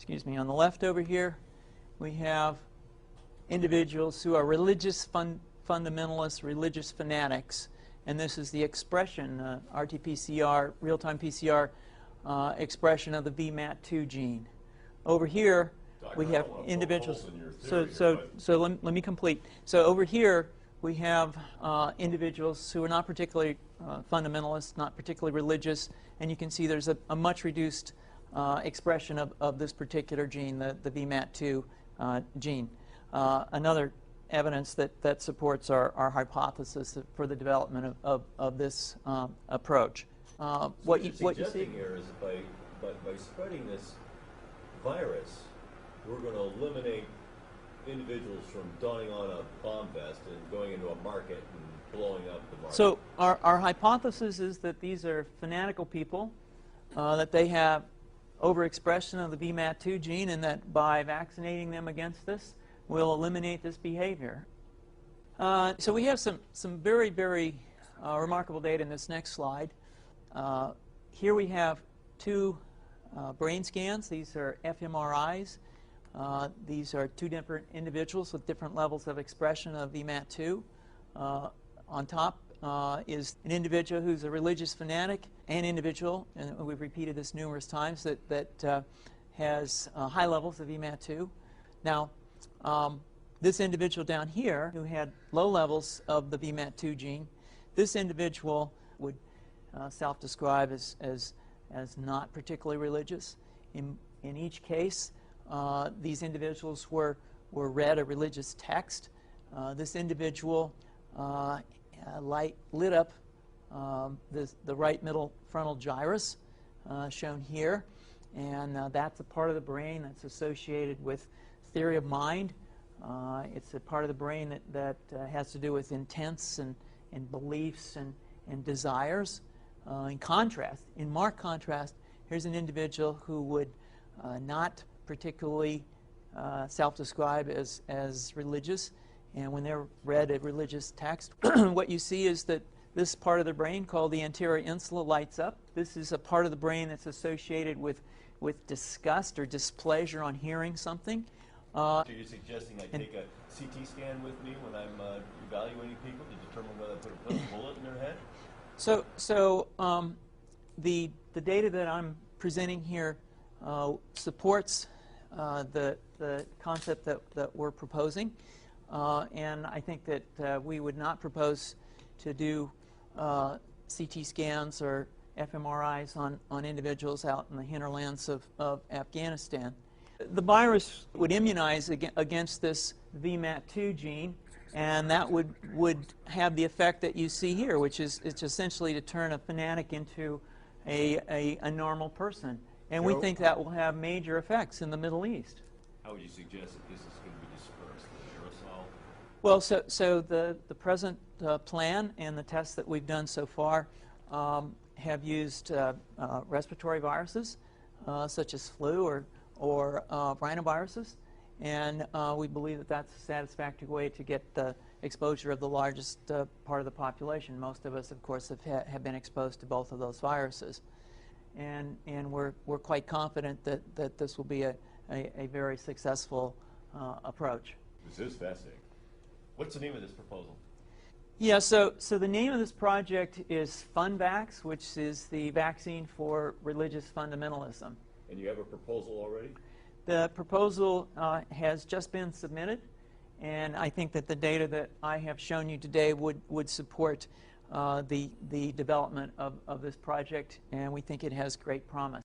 excuse me, on the left over here, we have individuals who are religious fundamentalists, religious fanatics, and this is the expression, RT-PCR, real-time PCR expression of the VMAT2 gene. Over here, we have individuals. So let me complete. So over here, we have individuals who are not particularly fundamentalist, not particularly religious, and you can see there's a much reduced expression of this particular gene, the VMAT2 gene. Another evidence that supports our hypothesis for the development of this approach. What you see here is by spreading this virus, we're going to eliminate individuals from donning on a bomb vest and going into a market and blowing up the market. So our hypothesis is that these are fanatical people, that they have overexpression of the VMAT2 gene, and that by vaccinating them against this, we'll eliminate this behavior. So we have some very, very remarkable data in this next slide. Here we have two brain scans. These are fMRIs. These are two different individuals with different levels of expression of VMAT2. On top is an individual who's a religious fanatic, an individual, and we've repeated this numerous times, that has high levels of VMAT2. Now, this individual down here who had low levels of the VMAT2 gene, this individual would self-describe as not particularly religious. In each case, these individuals were read a religious text. This individual lit up the right middle frontal gyrus, shown here, and that's a part of the brain that's associated with theory of mind. It's a part of the brain that has to do with intents and beliefs and desires. In contrast, in marked contrast, here's an individual who would not particularly self-describe as religious, and when they're read a religious text, what you see is that this part of the brain called the anterior insula lights up. This is a part of the brain that's associated with disgust or displeasure on hearing something. So you're suggesting I take a CT scan with me when I'm evaluating people to determine whether I put a bullet in their head? So the data that I'm presenting here supports the concept that we're proposing, and I think that we would not propose to do CT scans or fMRIs on individuals out in the hinterlands of Afghanistan. The virus would immunize against this VMAT2 gene, and that would have the effect that you see here, which is it's essentially to turn a fanatic into a normal person. And we think that will have major effects in the Middle East. How would you suggest that this is going to be dispersed, the aerosol? Well, so the present plan and the tests that we've done so far have used respiratory viruses, such as flu or rhinoviruses, and we believe that that's a satisfactory way to get the exposure of the largest part of the population. Most of us, of course, have been exposed to both of those viruses, and we're quite confident that this will be a very successful approach. This is fascinating. What's the name of this proposal? Yeah, so the name of this project is FunVax, which is the vaccine for religious fundamentalism. And you have a proposal already? The proposal has just been submitted, and I think that the data that I have shown you today would support the development of this project, and we think it has great promise.